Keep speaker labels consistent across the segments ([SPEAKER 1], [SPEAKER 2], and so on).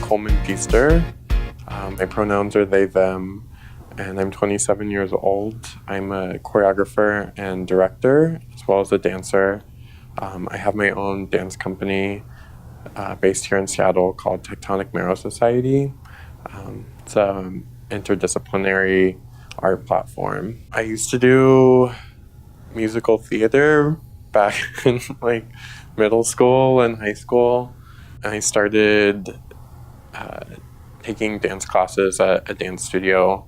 [SPEAKER 1] Coleman Pester. My pronouns are they, them, and I'm 27 years old. I'm a choreographer and director, as well as a dancer. I have my own dance company based here in Seattle called Tectonic Marrow Society. It's an interdisciplinary art platform. I used to do musical theater back in middle school and high school. I started taking dance classes at a dance studio.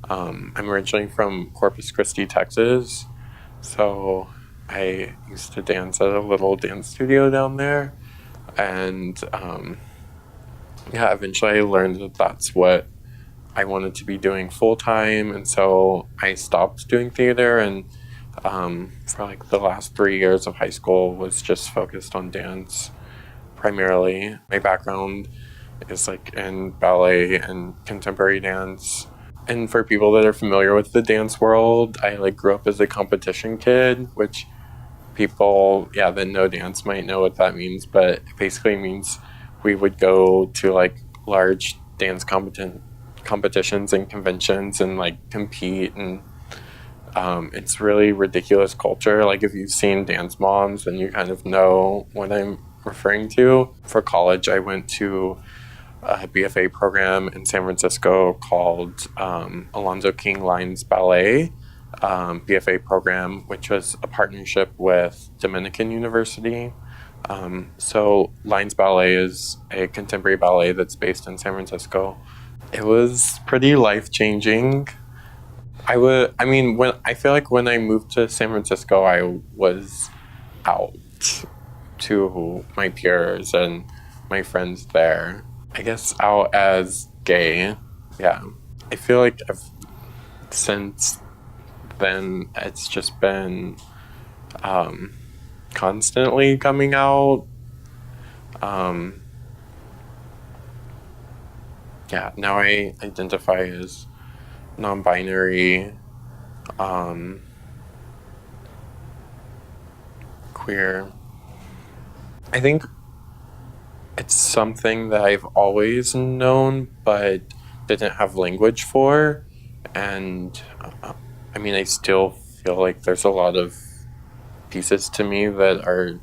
[SPEAKER 1] I'm originally from Corpus Christi, Texas, so I used to dance at a little dance studio down there, and eventually I learned that that's what I wanted to be doing full time, and so I stopped doing theater, and for the last 3 years of high school was just focused on dance primarily. My background is in ballet and contemporary dance. And for people that are familiar with the dance world, I grew up as a competition kid, which people that know dance might know what that means, but it basically means we would go to large dance competitions and conventions and compete, and it's really ridiculous culture. If you've seen Dance Moms, then you kind of know what I'm referring to. For college, I went to a BFA program in San Francisco called Alonzo King Lines Ballet BFA program, which was a partnership with Dominican University. So Lines Ballet is a contemporary ballet that's based in San Francisco. It was pretty life-changing. I feel like when I moved to San Francisco, I was out to my peers and my friends there. I guess out as gay. Yeah. I feel like since then, it's just been constantly coming out. Now I identify as non-binary, queer. I think it's something that I've always known but didn't have language for, and I still feel like there's a lot of pieces to me that are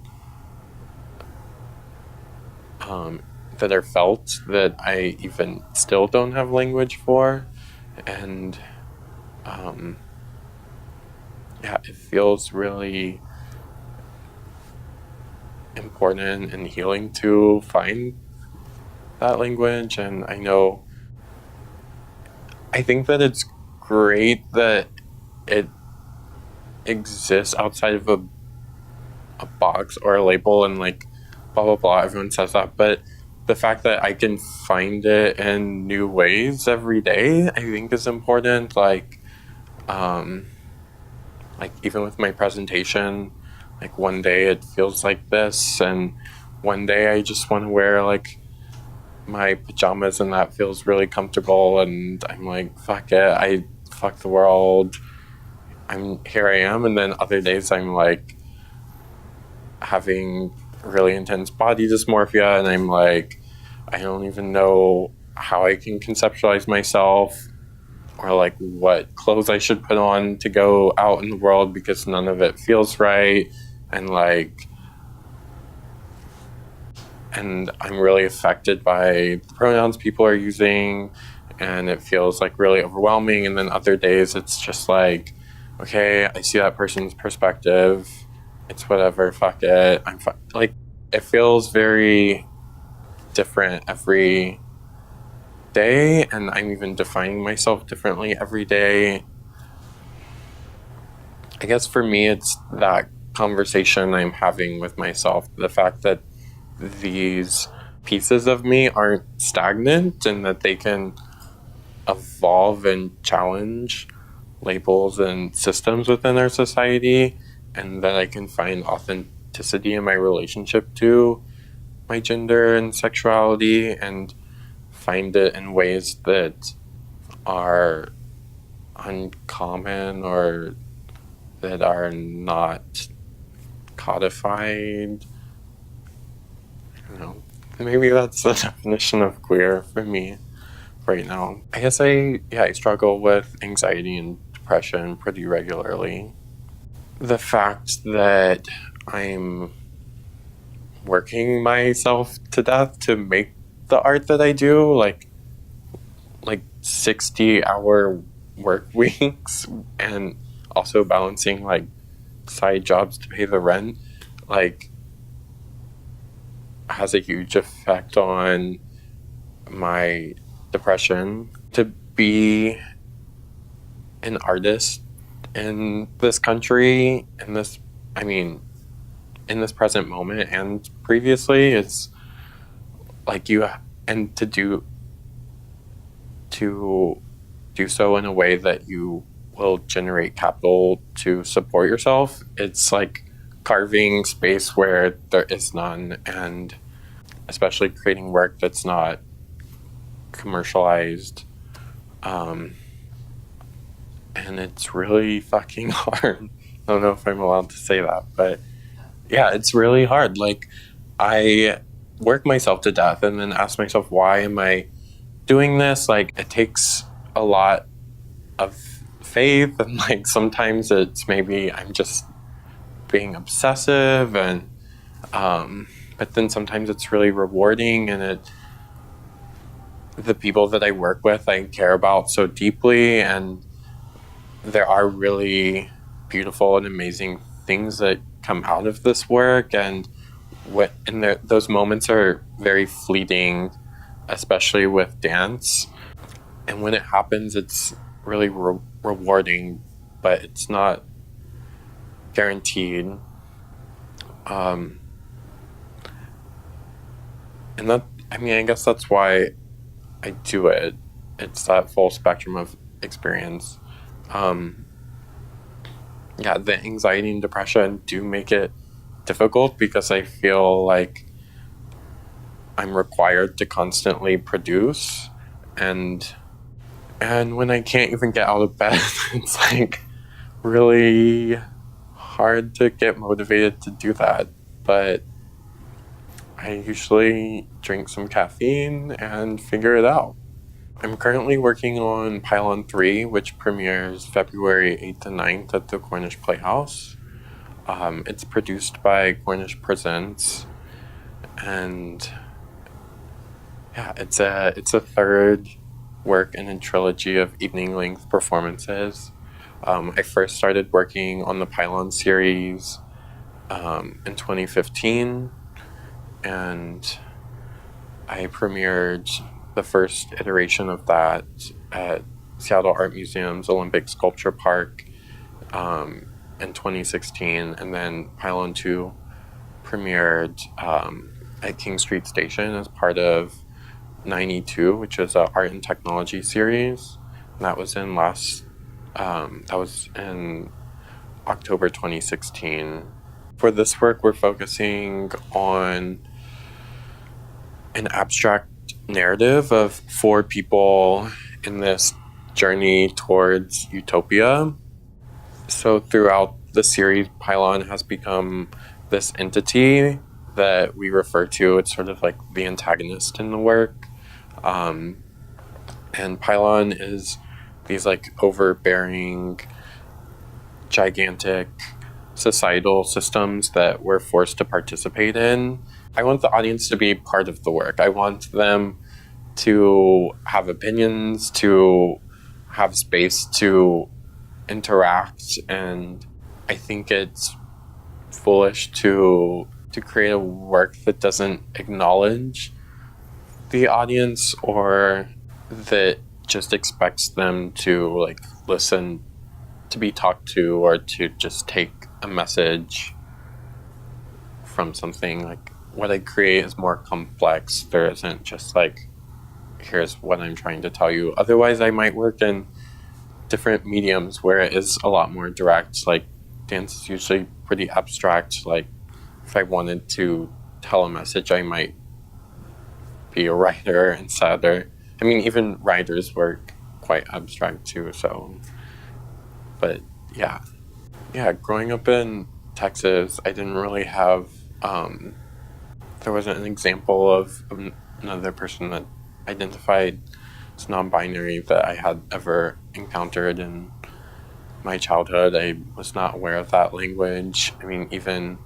[SPEAKER 1] felt that I even still don't have language for, and it feels really important and healing to find that language. And I think that it's great that it exists outside of a box or a label and blah blah blah, everyone says that, but the fact that I can find it in new ways every day, I think is important. Even with my presentation, one day it feels like this, and one day I just want to wear my pajamas and that feels really comfortable, and I'm fuck it, fuck the world, here I am. And then other days I'm having really intense body dysmorphia, and I'm I don't even know how I can conceptualize myself, or what clothes I should put on to go out in the world, because none of it feels right. And and I'm really affected by the pronouns people are using, and it feels really overwhelming. And then other days it's just okay, I see that person's perspective, it's whatever, fuck it, it feels very different every day, and I'm even defining myself differently every day. I guess for me, it's that conversation I'm having with myself, the fact that these pieces of me aren't stagnant, and that they can evolve and challenge labels and systems within our society, and that I can find authenticity in my relationship to my gender and sexuality, and find it in ways that are uncommon or that are not codified. maybe that's the definition of queer for me right now. I guess I struggle with anxiety and depression pretty regularly. The fact that I'm working myself to death to make the art that I do, like 60-hour work weeks, and also balancing like side jobs to pay the rent, like has a huge effect on my depression. To be an artist in this country, in this present moment and previously, it's like and to do so in a way that you will generate capital to support yourself. It's like carving space where there is none, and especially creating work that's not commercialized. And it's really fucking hard. I don't know if I'm allowed to say that, but yeah, it's really hard. Like, I work myself to death and then ask myself, why am I doing this? Like, it takes a lot of faith, and like sometimes it's maybe I'm just being obsessive, and but then sometimes it's really rewarding, and the people that I work with I care about so deeply, and there are really beautiful and amazing things that come out of this work, and those moments are very fleeting, especially with dance. And when it happens, it's really rewarding, but it's not guaranteed. And I guess that's why I do it. It's that full spectrum of experience. The anxiety and depression do make it difficult because I feel like I'm required to constantly produce, and when I can't even get out of bed, it's like really hard to get motivated to do that. But I usually drink some caffeine and figure it out. I'm currently working on Pylon 3, which premieres February 8th and 9th at the Cornish Playhouse. It's produced by Cornish Presents, and it's a third work in a trilogy of evening-length performances. I first started working on the Pylon series in 2015, and I premiered the first iteration of that at Seattle Art Museum's Olympic Sculpture Park in 2016, and then Pylon 2 premiered at King Street Station as part of 92, which is an art and technology series. And that was in October 2016. For this work, we're focusing on an abstract narrative of 4 people in this journey towards utopia. So throughout the series, Pylon has become this entity that we refer to. It's sort of like the antagonist in the work. And Pylon is these like overbearing, gigantic societal systems that we're forced to participate in. I want the audience to be part of the work. I want them to have opinions, to have space to interact, and I think it's foolish to create a work that doesn't acknowledge the audience, or that just expects them to like listen, to be talked to, or to just take a message from something. Like, what I create is more complex. There isn't just like, here's what I'm trying to tell you. Otherwise, I might work in different mediums where it is a lot more direct. Like, dance is usually pretty abstract. Like, if I wanted to tell a message, I might be a writer instead. Or, I mean, even writers work quite abstract too. So, but yeah, growing up in Texas, I didn't really have there wasn't an example of another person that identified as non-binary that I had ever encountered in my childhood. I was not aware of that language. I mean, even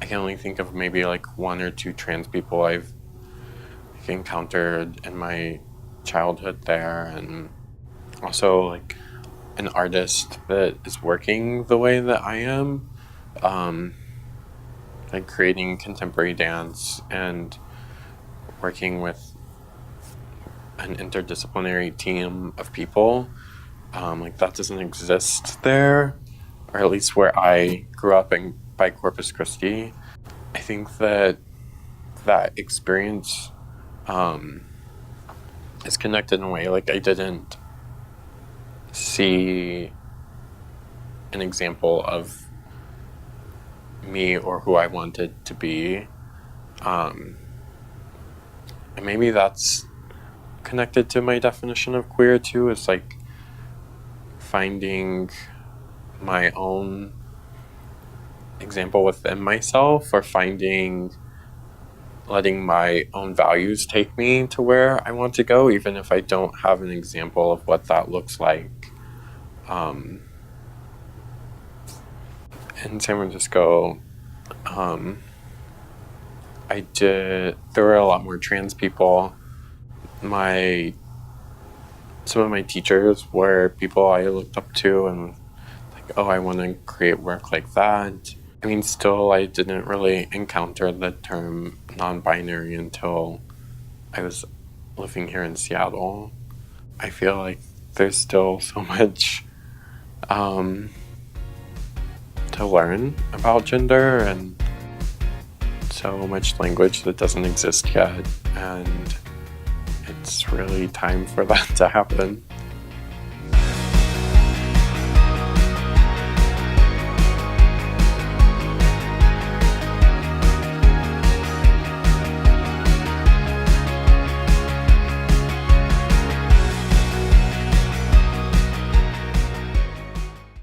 [SPEAKER 1] I can only think of maybe like one or two trans people I've encountered in my childhood there, and also like an artist that is working the way that I am, like creating contemporary dance and working with an interdisciplinary team of people. Like that doesn't exist there, or at least where I grew up by Corpus Christi. I think that experience is connected in a way. Like I didn't see an example of me or who I wanted to be. And maybe that's connected to my definition of queer too, is like finding my own example within myself, or letting my own values take me to where I want to go, even if I don't have an example of what that looks like. In San Francisco, there were a lot more trans people. Some of my teachers were people I looked up to and like, oh, I want to create work like that. I mean, still, I didn't really encounter the term non-binary until I was living here in Seattle. I feel like there's still so much to learn about gender, and so much language that doesn't exist yet, and it's really time for that to happen.